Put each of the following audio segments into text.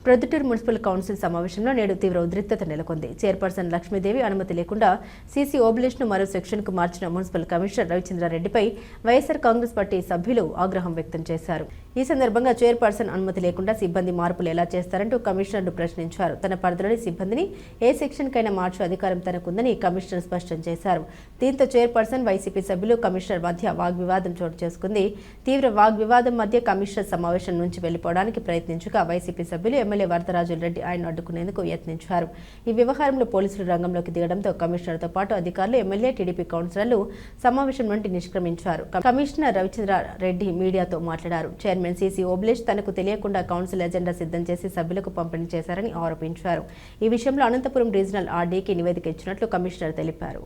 Proddatur municipal council సమావేశంలో నేడు తీవ్ర ఉద్రిక్తత నెలకొంది. చైర్పర్సన్ లక్ష్మీదేవి అనుమతి లేకుండా సీసీ ఓబులేష్ను మరో సెక్షన్కు మార్చిన మున్సిపల్ కమిషనర్ రవిచంద్రారెడ్డిపై వైఎస్ఆర్ కాంగ్రెస్ పార్టీ సభ్యులు ఆగ్రహం వ్యక్తం చేశారు. ఈ సందర్భంగా చైర్పర్సన్ అనుమతి లేకుండా సిబ్బంది మార్పులు ఎలా చేస్తారంటూ కమిషనర్ను ప్రశ్నించారు. తన పరిధిలోని సిబ్బందిని ఏ సెక్షన్కైనా మార్చే అధికారం తనకుందని కమిషనర్ స్పష్టం చేశారు. దీంతో చైర్పర్సన్, వైసీపీ సభ్యులు, కమిషనర్ మధ్య వాగ్వివాదం చోటు చేసుకుంది. తీవ్ర వాగ్వివాదం మధ్య కమిషనర్ సమావేశం నుంచి వెళ్లిపోవడానికి ప్రయత్నించగా వైసీపీ సభ్యులు ఎమ్మెల్యే వరదరాజులరెడ్డి ఆయన అడ్డుకునేందుకు యత్నించారు. ఈ వ్యవహారంలో పోలీసులు రంగంలోకి దిగడంతో కమిషనర్తో పాటు అధికారులు, ఎమ్మెల్యే, టీడీపీ కౌన్సిలర్లు సమావేశం నుండి నిష్క్రమించారు. కమిషనర్ రవిచంద్రారెడ్డి మీడియాతో మాట్లాడారు. చైర్మన్ సీసీ ఓబులేష్ తనకు తెలియకుండా కౌన్సిల్ ఎజెండా సిద్ధం చేసి సభ్యులకు పంపిణీ చేశారని ఆరోపించారు. ఈ విషయంలో అనంతపురం రీజనల్ ఆర్డీకి నివేదిక ఇచ్చినట్లు కమిషనర్ తెలిపారు.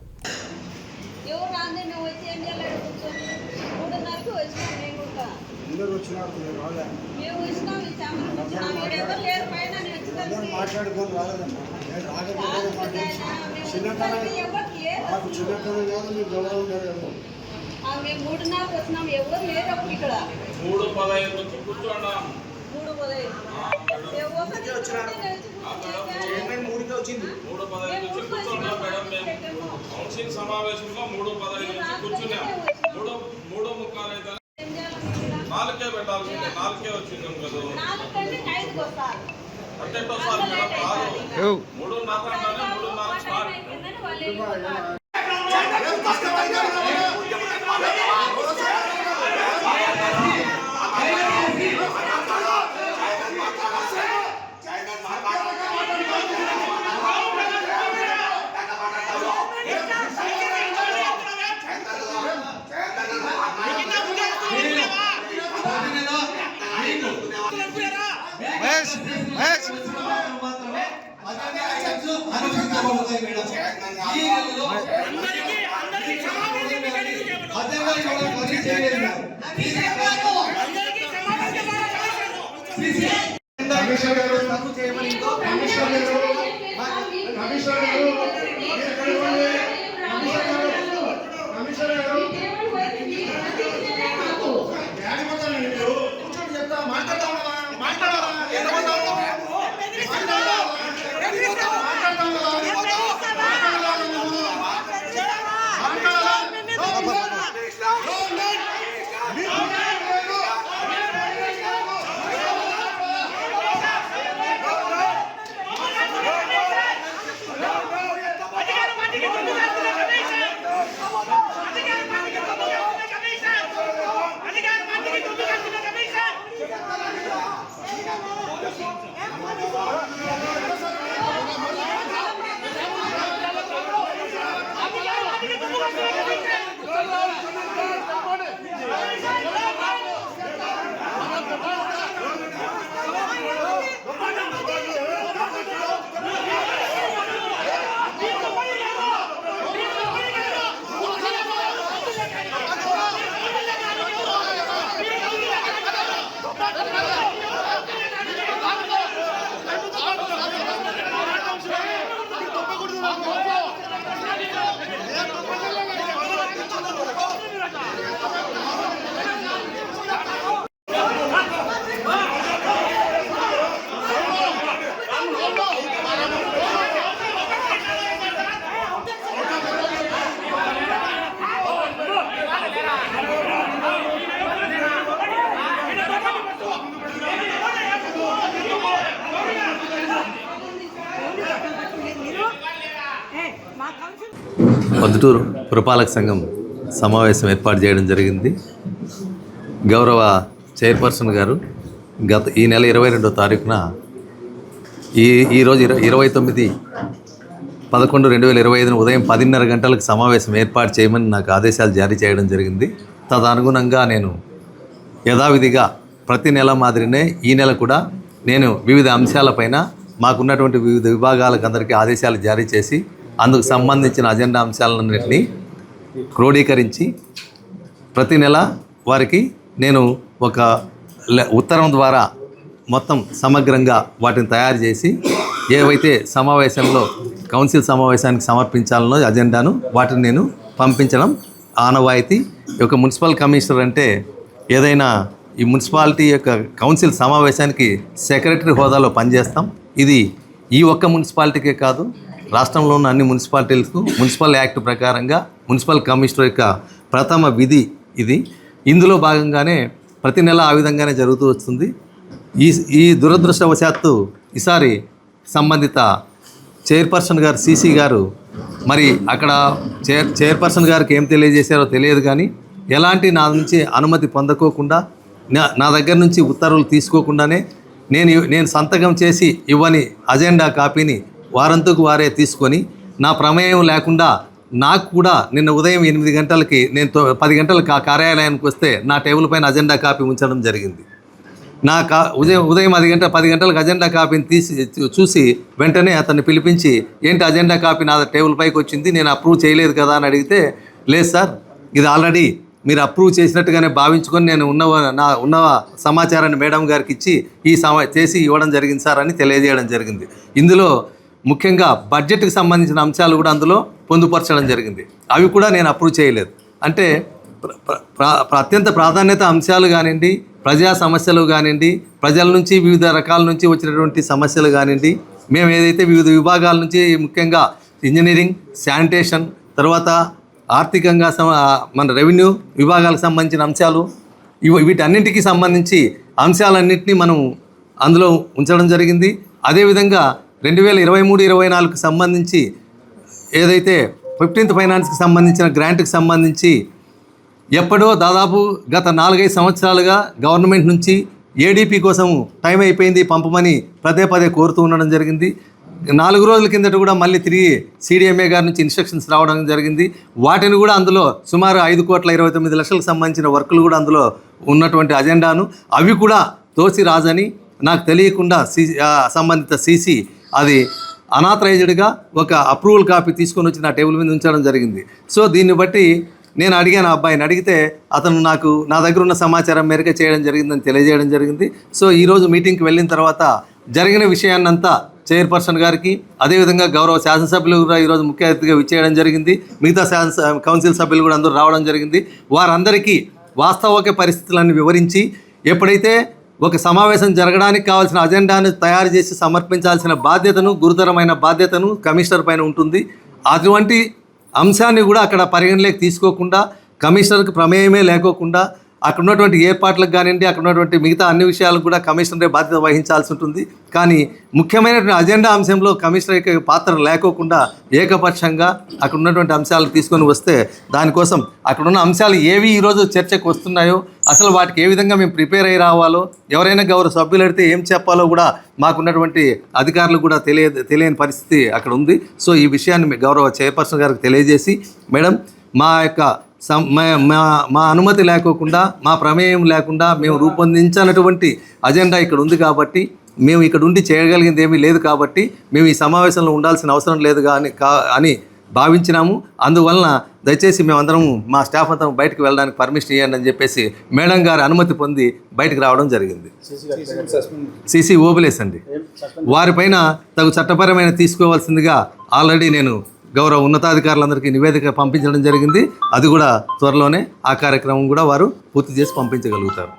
కౌన్సిల్ సమావేశంలో 3:15 నుంచి కూర్చున్నాం. 3:35 నాలుగే పెట్టాల్సిందే. 4కే వచ్చింది కదా. అట్టెట్టో సార్ మేడం కాదు. 3:30 అంటానే 3:30 స్టార్ట్. ప్రొద్దుటూరు పురపాలక సంఘం సమావేశం ఏర్పాటు చేయడం జరిగింది. గౌరవ చైర్పర్సన్ గారు ఈ నెల 22వ తారీఖున ఈరోజు 29/11/2025 ఉదయం 10:30 గంటలకు సమావేశం ఏర్పాటు చేయమని నాకు ఆదేశాలు జారీ చేయడం జరిగింది. తదనుగుణంగా నేను యథావిధిగా ప్రతి నెల మాదిరినే ఈ నెల కూడా నేను వివిధ అంశాలపైన మాకున్నటువంటి వివిధ విభాగాలకు అందరికీ ఆదేశాలు జారీ చేసి అందుకు సంబంధించిన అజెండా అంశాలన్నింటినీ క్రోడీకరించి ప్రతి నెల వారికి నేను ఒక ఉత్తరం ద్వారా మొత్తం సమగ్రంగా వాటిని తయారు చేసి ఏవైతే సమావేశంలో కౌన్సిల్ సమావేశానికి సమర్పించాలనో అజెండాను వాటిని నేను పంపించడం ఆనవాయితీ. ఒక మున్సిపల్ కమిషనర్ అంటే ఏదైనా ఈ మున్సిపాలిటీ యొక్క కౌన్సిల్ సమావేశానికి సెక్రటరీ హోదాలో పనిచేస్తాం. ఇది ఈ ఒక్క మున్సిపాలిటీకే కాదు, రాష్ట్రంలో ఉన్న అన్ని మున్సిపాలిటీలకు మున్సిపల్ యాక్ట్ ప్రకారంగా మున్సిపల్ కమిషనర్ యొక్క ప్రథమ విధి ఇది. ఇందులో భాగంగానే ప్రతి నెల ఆ విధంగానే జరుగుతూ వస్తుంది. ఈ దురదృష్టవశాత్తు ఈసారి సంబంధిత చైర్పర్సన్ గారు సిసి గారు మరి అక్కడ చైర్పర్సన్ గారికి ఏం తెలియజేశారో తెలియదు, కానీ ఎలాంటి నా నుంచి అనుమతి పొందకోకుండా నా దగ్గర నుంచి ఉత్తర్వులు తీసుకోకుండానే నేను సంతకం చేసి ఇవ్వని అజెండా కాపీని వారంతకు వారే తీసుకొని నా ప్రమేయం లేకుండా నాకు కూడా నిన్న ఉదయం 8 గంటలకి నేను 10 గంటలకు ఆ కార్యాలయానికి వస్తే నా టేబుల్ పైన అజెండా కాపీ ఉంచడం జరిగింది. నా ఉదయం 10 గంటలకు అజెండా కాపీని చూసి వెంటనే అతన్ని పిలిపించి, ఏంటి అజెండా కాపీ నా టేబుల్ పైకి వచ్చింది, నేను అప్రూవ్ చేయలేదు కదా అని అడిగితే, లేదు సార్, ఇది ఆల్రెడీ మీరు అప్రూవ్ చేసినట్టుగానే భావించుకొని నేను ఉన్న సమాచారాన్ని మేడం గారికి ఇచ్చి చేసి ఇవ్వడం జరిగింది సార్ అని తెలియజేయడం జరిగింది. ఇందులో ముఖ్యంగా బడ్జెట్కి సంబంధించిన అంశాలు కూడా అందులో పొందుపరచడం జరిగింది. అవి కూడా నేను అప్రూవ్ చేయలేదు. అంటే అత్యంత ప్రాధాన్యత అంశాలు కానివ్వండి, ప్రజా సమస్యలు కానివ్వండి, ప్రజల నుంచి వివిధ రకాల నుంచి వచ్చినటువంటి సమస్యలు కానివ్వండి, మేము ఏదైతే వివిధ విభాగాల నుంచి ముఖ్యంగా ఇంజనీరింగ్, శానిటేషన్, తర్వాత ఆర్థికంగా మన రెవెన్యూ విభాగాలకు సంబంధించిన అంశాలు, వీటన్నింటికి సంబంధించి అంశాలన్నింటినీ మనం అందులో ఉంచడం జరిగింది. అదేవిధంగా 2023-24కు సంబంధించి ఏదైతే 15th ఫైనాన్స్కి సంబంధించిన గ్రాంట్కి సంబంధించి ఎప్పుడో దాదాపు గత 4-5 సంవత్సరాలుగా గవర్నమెంట్ నుంచి ఏడీపీ కోసం టైం అయిపోయింది పంపమని పదే కోరుతూ ఉండడం జరిగింది. 4 రోజుల కిందట కూడా మళ్ళీ తిరిగి CDMA గారి నుంచి ఇన్స్ట్రక్షన్స్ రావడం జరిగింది. వాటిని కూడా అందులో సుమారు 5,29,00,000కు సంబంధించిన వర్కులు కూడా అందులో ఉన్నటువంటి అజెండాను అవి కూడా తోసి రాజని నాకు తెలియకుండా సంబంధిత సీసీ అది అనాథరైజ్డ్గా ఒక అప్రూవల్ కాపీ తీసుకొని వచ్చి నా టేబుల్ మీద ఉంచడం జరిగింది. సో దీన్ని బట్టి నేను అడిగాను, అబ్బాయిని అడిగితే అతను నా దగ్గర ఉన్న సమాచారం మేరకే చేయడం జరిగిందని తెలియజేయడం జరిగింది. సో ఈరోజు మీటింగ్కి వెళ్ళిన తర్వాత జరిగిన విషయాన్నంతా చైర్పర్సన్ గారికి, అదేవిధంగా గౌరవ శాసనసభ్యులు కూడా ఈరోజు ముఖ్య అతిథిగా విచ్చేయడం జరిగింది. మిగతా కౌన్సిల్ సభ్యులు కూడా అందరూ రావడం జరిగింది. వారందరికీ వాస్తవిక పరిస్థితులను వివరించి, ఎప్పుడైతే ఒక సమావేశం జరగడానికి కావాల్సిన అజెండాను తయారు చేసి సమర్పించాల్సిన బాధ్యతను, గురుతరమైన బాధ్యతను కమిషనర్ పైన ఉంటుంది. అటువంటి అంశాన్ని కూడా అక్కడ పరిగణలోకి తీసుకోకుండా, కమిషనర్కి ప్రమేయమే లేకోకుండా అక్కడ ఉన్నటువంటి ఏర్పాట్లకు కానివ్వండి, అక్కడ ఉన్నటువంటి మిగతా అన్ని విషయాలకు కూడా కమిషనరే బాధ్యత వహించాల్సి ఉంటుంది. కానీ ముఖ్యమైనటువంటి అజెండా అంశంలో కమిషనర్ యొక్క పాత్ర లేకోకుండా ఏకపక్షంగా అక్కడ ఉన్నటువంటి అంశాలు తీసుకొని వస్తే, దానికోసం అక్కడ ఉన్న అంశాలు ఏవి ఈరోజు చర్చకు వస్తున్నాయో, అసలు వాటికి ఏ విధంగా మేము ప్రిపేర్ అయ్యి రావాలో, ఎవరైనా గౌరవ సభ్యులు అడిగితే ఏం చెప్పాలో కూడా మాకున్నటువంటి అధికారులు కూడా తెలియని పరిస్థితి అక్కడ ఉంది. సో ఈ విషయాన్ని గౌరవ చైర్పర్సన్ గారికి తెలియజేసి, మేడం మా యొక్క మా అనుమతి లేకోకుండా, మా ప్రమేయం లేకుండా మేము రూపొందించినటువంటి అజెండా ఇక్కడ ఉంది కాబట్టి, మేము ఇక్కడ ఉండి చేయగలిగింది ఏమీ లేదు కాబట్టి మేము ఈ సమావేశంలో ఉండాల్సిన అవసరం లేదు అని భావించినాము. అందువలన దయచేసి మేమందరం మా స్టాఫ్ అంతా బయటకు వెళ్ళడానికి పర్మిషన్ ఇవ్వండి అని చెప్పేసి మేడం గారి అనుమతి పొంది బయటకు రావడం జరిగింది. సిసి ఓబులేస్ అండి, వారిపైన తగు చట్టపరమైన తీసుకోవాల్సిందిగా ఆల్రెడీ నేను గౌరవ ఉన్నతాధికారులందరికీ నివేదిక పంపించడం జరిగింది. అది కూడా త్వరలోనే ఆ కార్యక్రమం కూడా వారు పూర్తి చేసి పంపించగలుగుతారు.